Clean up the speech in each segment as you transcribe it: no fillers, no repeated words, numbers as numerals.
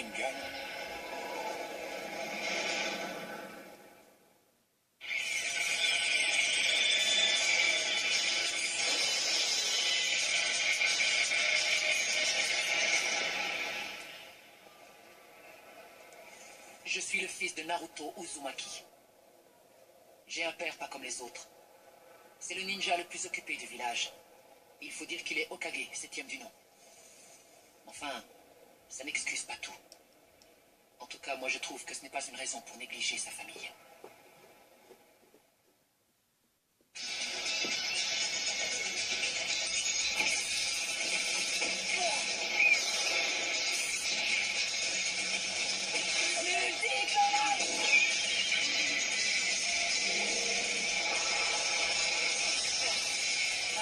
Sharingan. Je suis le fils de Naruto Uzumaki. J'ai un père pas comme les autres. C'est le ninja le plus occupé du village. Il faut dire qu'il est Hokage, 7e du nom. Enfin, ça n'excuse pas tout. En tout cas, moi je trouve que ce n'est pas une raison pour négliger sa famille.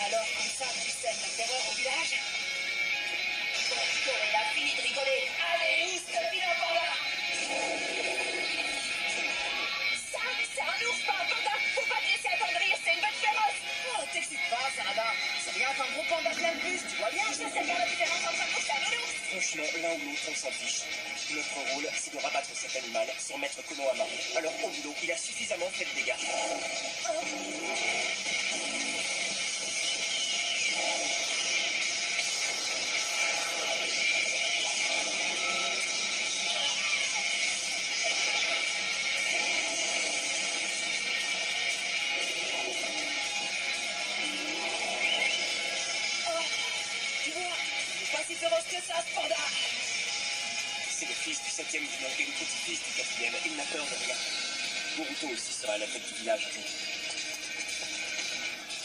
Alors, comme ça, tu sèmes la terreur au village? Bon, on a fini de rigoler. Allez, oust, viens par là! Ça, c'est un ours, pas un panda! Faut pas te laisser attendrir, c'est une bête féroce! Oh, t'excites pas, Sarada! C'est rien qu'un gros panda plein de plus, tu vois bien? Je sais bien la différence entre un ours et un nounours! Franchement, l'un ou l'autre, on s'en fiche. Notre rôle, c'est de rabattre cet animal sur Maître Konohamaru. Alors, au boulot, il a suffisamment fait de dégâts. Tu vois, il est pas si féroce que ça, ce panda! C'est le fils du 7e du nom et le petit-fils du 4e. Il n'a peur de rien. Boruto aussi sera à la tête du village un jour.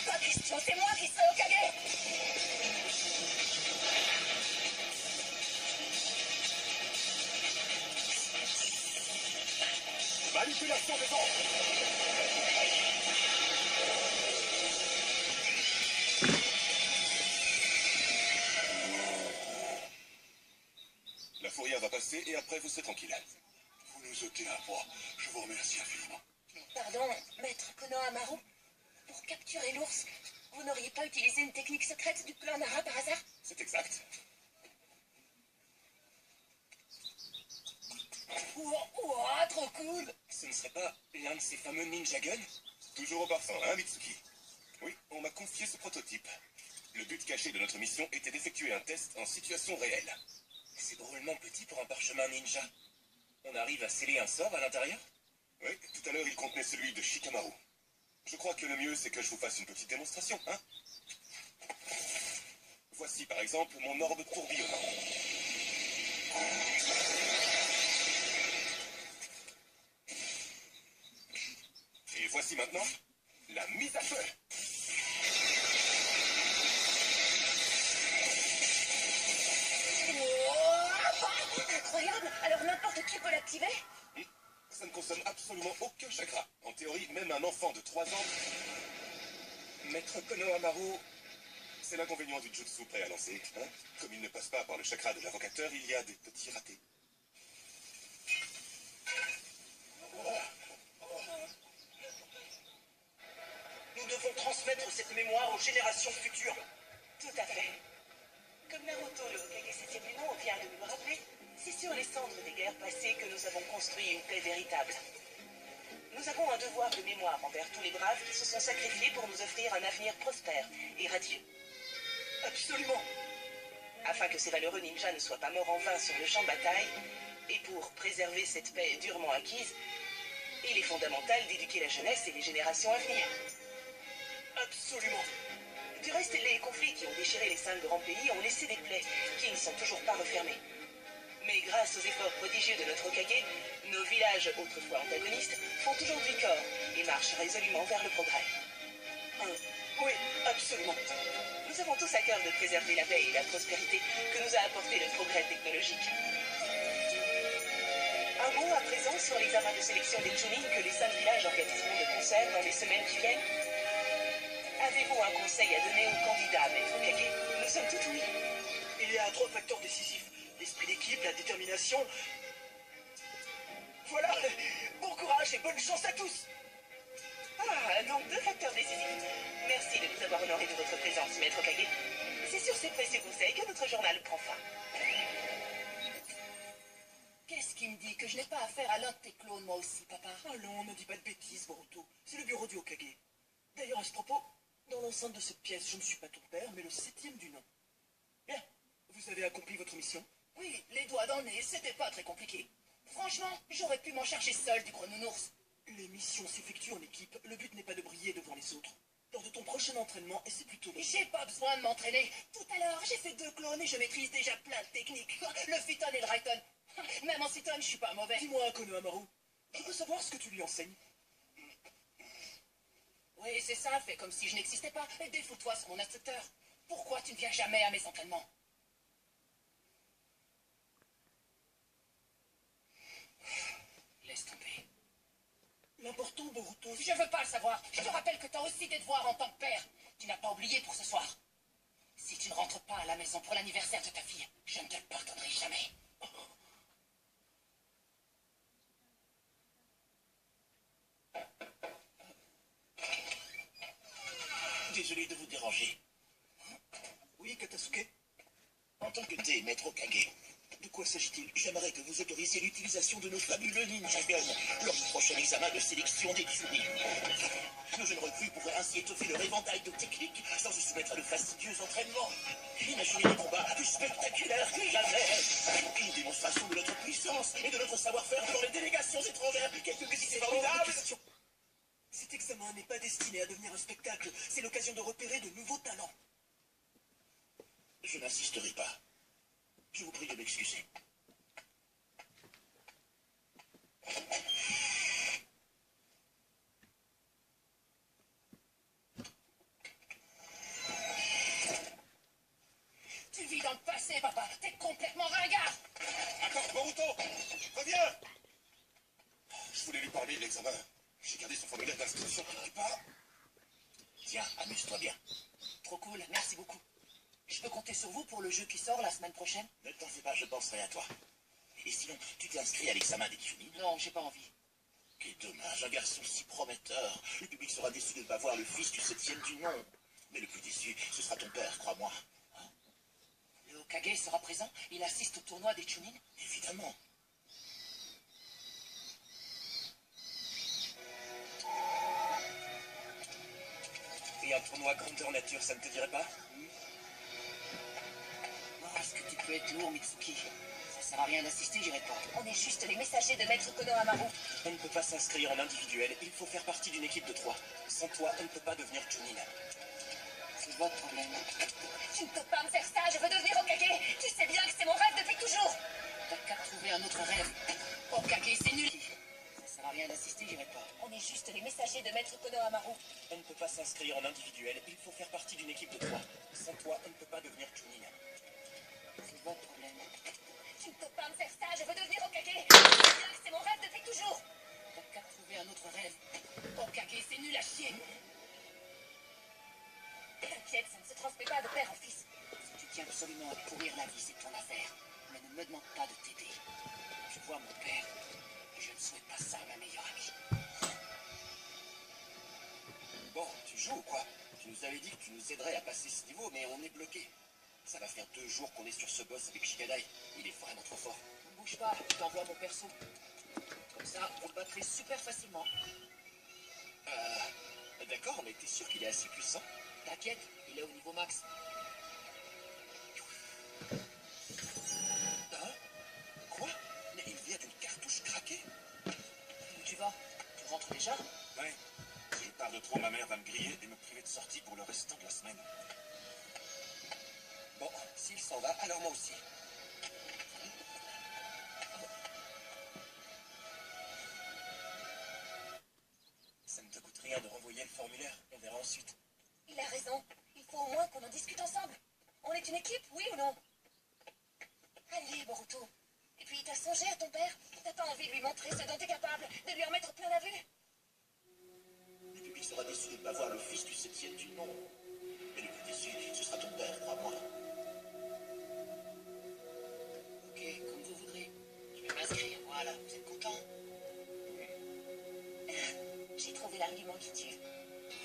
Pas question, c'est moi qui serai Hokage! Manipulation des ordres. La fourrière va passer et après vous serez tranquille. Vous nous ôtez un poids. Je vous remercie infiniment. Pardon, maître Konohamaru, pour capturer l'ours, vous n'auriez pas utilisé une technique secrète du clan Nara par hasard? C'est exact. Ouah, trop cool! Ce ne serait pas l'un de ces fameux ninja guns? Toujours au parfum, hein, Mitsuki? Oui, on m'a confié ce prototype. Le but caché de notre mission était d'effectuer un test en situation réelle. C'est drôlement petit pour un parchemin ninja. On arrive à sceller un sort à l'intérieur? Oui, tout à l'heure il contenait celui de Shikamaru. Je crois que le mieux c'est que je vous fasse une petite démonstration, hein? Voici par exemple mon orbe tourbillonnant. Et voici maintenant la mise à feu. Incroyable! Alors n'importe qui peut l'activer? Ça ne consomme absolument aucun chakra. En théorie, même un enfant de 3 ans... Maître Konohamaru, c'est l'inconvénient du jutsu prêt à lancer. Hein? Comme il ne passe pas par le chakra de l'invocateur, il y a des petits ratés. Nous devons transmettre cette mémoire aux générations futures. Tout à fait. Comme Naruto, le Hokage 7e du nom, vient de nous le rappeler, c'est sur les cendres des guerres passées que nous avons construit une paix véritable. Nous avons un devoir de mémoire envers tous les braves qui se sont sacrifiés pour nous offrir un avenir prospère et radieux. Absolument. Afin que ces valeureux ninjas ne soient pas morts en vain sur le champ de bataille, et pour préserver cette paix durement acquise, il est fondamental d'éduquer la jeunesse et les générations à venir. Absolument. Du reste, les conflits qui ont déchiré les 5 grands pays ont laissé des plaies qui ne sont toujours pas refermées. Mais grâce aux efforts prodigieux de notre Hokage, nos villages, autrefois antagonistes, font aujourd'hui corps et marchent résolument vers le progrès. Oui, absolument. Nous avons tous à cœur de préserver la paix et la prospérité que nous a apporté le progrès technologique. Un mot à présent sur l'examen de sélection des Chunin que les 5 villages organiseront de concert dans les semaines qui viennent. Avez-vous un conseil à donner aux candidats, maître Hokage? Nous sommes tout oui. Il y a 3 facteurs décisifs. L'esprit d'équipe, la détermination. Voilà. Bon courage et bonne chance à tous. Ah, donc 2 facteurs décisifs. Merci de nous avoir honorés de votre présence, maître Hokage. C'est sur ces précieux conseils que notre journal prend fin. qui me dit que je n'ai pas affaire à l'un de tes clones, moi aussi, papa. Allons, ne dis pas de bêtises, Boruto. C'est le bureau du Hokage. D'ailleurs, à ce propos, dans l'enceinte de cette pièce, je ne suis pas ton père, mais le 7e du nom. Bien, vous avez accompli votre mission? Oui, les doigts dans le nez, c'était pas très compliqué. Franchement, j'aurais pu m'en charger seul du gros nounours. Les missions s'effectuent en équipe. Le but n'est pas de briller devant les autres. Lors de ton prochain entraînement, et c'est plutôt... J'ai pas besoin de m'entraîner. Tout à l'heure, j'ai fait 2 clones et je maîtrise déjà plein de techniques. Le Phyton et le Raiton. Même en Cyton, je suis pas mauvais. Dis-moi, Konohamaru, je peux savoir ce que tu lui enseignes? Oui, c'est ça, fais comme si je n'existais pas. Et défoule-toi sur mon instructeur. Pourquoi tu ne viens jamais à mes entraînements? Laisse tomber. L'important, Boruto... Je veux pas le savoir. Je te rappelle que t'as aussi des devoirs en tant que père. Tu n'as pas oublié pour ce soir. Si tu ne rentres pas à la maison pour l'anniversaire de ta fille, je ne te le pardonnerai jamais. Désolé de vous déranger. Oui, Katasuke? En tant que thé, maître Hokage, De quoi s'agit-il? j'aimerais que vous autorisiez l'utilisation de nos fabuleux Ninja Guns lors du prochain examen de sélection des Chunin. Nos jeunes recrues pourraient ainsi étoffer leur éventail de techniques sans se soumettre à de fastidieux entraînements. Imaginez des combats plus spectaculaires que jamais. Une démonstration de notre puissance et de notre savoir-faire devant les délégations étrangères. Quelle publicité formidable! Cet examen n'est pas destiné à devenir un spectacle. C'est l'occasion de repérer de nouveaux talents. Je n'insisterai pas. Je vous prie de m'excuser. Tu vis dans le passé, papa. T'es complètement ringard. Attends, Boruto! Reviens! Je voulais lui parler de l'examen. J'ai gardé son formulaire d'inscription quelque part. Tiens, amuse-toi bien. Trop cool, merci beaucoup. Je peux compter sur vous pour le jeu qui sort la semaine prochaine? Ne t'en fais pas, je penserai à toi. Et sinon, tu t'es inscrit à l'examen des Chunin? Non, j'ai pas envie. Quel dommage, un garçon si prometteur. Le public sera déçu de ne pas voir le fils du 7e du nom. Mais le plus déçu, ce sera ton père, crois-moi. Le Hokage sera présent? Il assiste au tournoi des Chunin? Évidemment. Et un tournoi grandeur nature, ça ne te dirait pas? Oh, est-ce que tu peux être lourd, Mitsuki? Ça sert à rien d'assister, j'irai pas. On est juste les messagers de Maître Konohamaru. On ne peut pas s'inscrire en individuel. Il faut faire partie d'une équipe de 3. Sans toi, on ne peut pas devenir Chunin. C'est votre problème. Tu ne peux pas me faire ça, je veux devenir Hokage. Tu sais bien que c'est mon rêve depuis toujours. T'as qu'à trouver un autre rêve. Hokage, c'est nul. Ça sert à rien d'assister, j'irai pas. On est juste les messagers de Maître Konohamaru. On ne peut pas s'inscrire en individuel. Il faut faire partie d'une équipe de 3. Sans toi, on ne peut pas devenir Chunin. C'est votre problème. Tu ne peux pas me faire ça, je veux devenir Hokage. Tu sais bien que c'est mon rêve depuis toujours. T'as qu'à trouver un autre rêve. Hokage, c'est nul à chier. T'inquiète, ça ne se transmet pas de père en fils. Si tu tiens absolument à pourrir la vie, c'est ton affaire. Mais ne me demande pas de t'aider. Je vois mon père et je ne souhaite pas ça à ma meilleure amie. Bon, tu joues ou quoi? Tu nous avais dit que tu nous aiderais à passer ce niveau, mais on est bloqué. Ça va faire 2 jours qu'on est sur ce boss avec Shikadai. Il est vraiment trop fort. Ne bouge pas, je t'envoie mon perso. Comme ça, vous le battrez super facilement. D'accord, mais t'es sûr qu'il est assez puissant? T'inquiète, il est au niveau max. Hein? Quoi? Mais il vient d'une cartouche craquée? Où tu vas? Tu rentres déjà? Ouais. Si je pars de trop, ma mère va me griller et me priver de sortie pour le restant de la semaine. Bon, s'il s'en va, alors moi aussi. Ça ne te coûte rien de renvoyer le formulaire. On verra ensuite. Il a raison. Il faut au moins qu'on en discute ensemble. On est une équipe, oui ou non? Allez, Boruto. Et puis, t'as songé à ton père? T'as pas envie de lui montrer ce dont t'es capable? De lui en mettre plein la vue? Le public sera déçu de ne pas voir le fils du 7e du nom. Mais le plus déçu, ce sera ton père, crois-moi. Ok, comme vous voudrez. Je vais m'inscrire, voilà, vous êtes content? J'ai trouvé l'argument qui tue.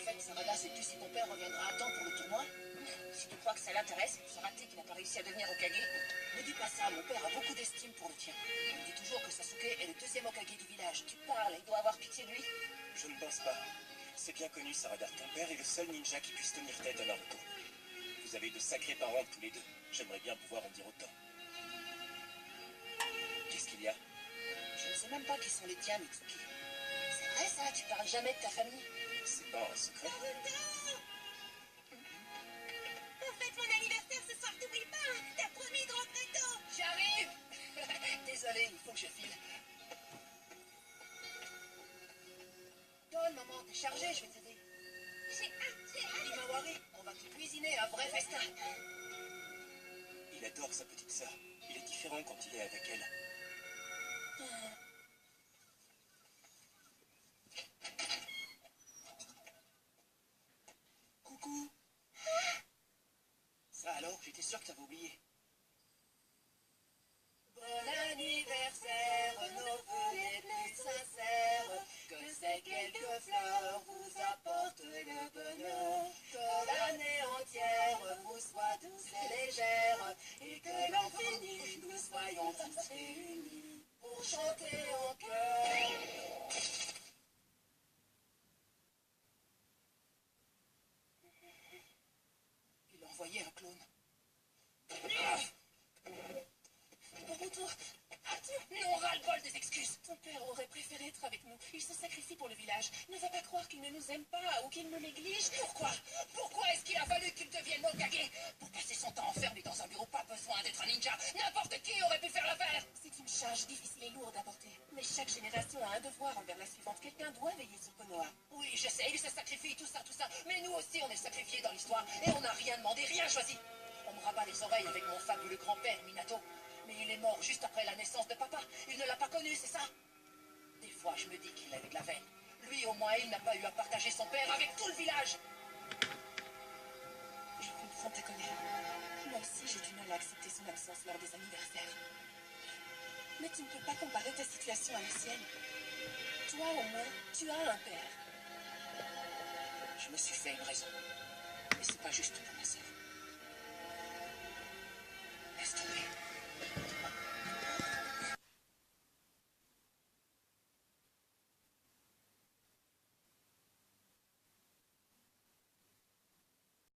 fait, Sarada sait plus si ton père reviendra à temps pour le tournoi. Si tu crois que ça l'intéresse, c'est raté qu'il n'a pas réussi à devenir Hokage. Ne dis pas ça, mon père a beaucoup d'estime pour le tien. Il me dit toujours que Sasuke est le deuxième Hokage du village. Tu parles, il doit avoir pitié de lui. Je ne pense pas. C'est bien connu, Sarada. Ton père est le seul ninja qui puisse tenir tête à Naruto. Vous avez de sacrés parents tous les deux. J'aimerais bien pouvoir en dire autant. Qu'est-ce qu'il y a? Je ne sais même pas qui sont les tiens, Mitsuki. C'est vrai ça, tu parles jamais de ta famille. C'est pas un secret. On fête mon anniversaire ce soir, t'oublies pas, hein. T'as promis de rentrer tôt. J'arrive. Désolé, il faut que je file. Donne, maman, t'es chargée, je vais t'aider. J'ai hâte. Himawari, on va te cuisiner un vrai festin. Il adore sa petite sœur. Il est différent quand il est avec elle. Coucou. Ça alors, j'étais sûr que t'avais oublié. Bon anniversaire, nos vœux les plus sincères. Que ces quelques fleurs vous apportent le bonheur. Que l'année entière vous soit douce et légère. Et que l'an fini, nous soyons tous réunis pour chanter en chœur. Il a envoyé un clone. Boruto, Non, ras-le-bol des excuses. ton père aurait préféré être avec nous. Il se sacrifie pour le village. Ne va pas croire qu'il ne nous aime pas ou qu'il nous néglige. Pourquoi est-ce qu'il a fallu qu'il devienne Hokage? Pour passer son temps enfermé dans un bureau, pas besoin d'être un ninja. N'importe qui aurait pu faire l'affaire. C'est une charge difficile et lourde à porter. Mais chaque génération a un devoir envers la suivante. Quelqu'un doit veiller sur Konoha. Oui, je sais, il se sacrifie, tout ça. Mais nous aussi, on est sacrifiés dans l'histoire. Et on n'a rien demandé, rien choisi. On me rabat les oreilles avec mon fabuleux grand-père, Minato. Mais il est mort juste après la naissance de papa. Il ne l'a pas connu, c'est ça? Des fois, je me dis qu'il a eu de la veine. Lui, au moins, il n'a pas eu à partager son père avec tout le village. Je comprends ta colère. Moi aussi, j'ai du mal à accepter son absence lors des anniversaires. Mais tu ne peux pas comparer ta situation à la sienne. Toi, au moins, tu as un père. Je me suis fait une raison. Mais c'est pas juste pour ma sœur. Laisse tomber.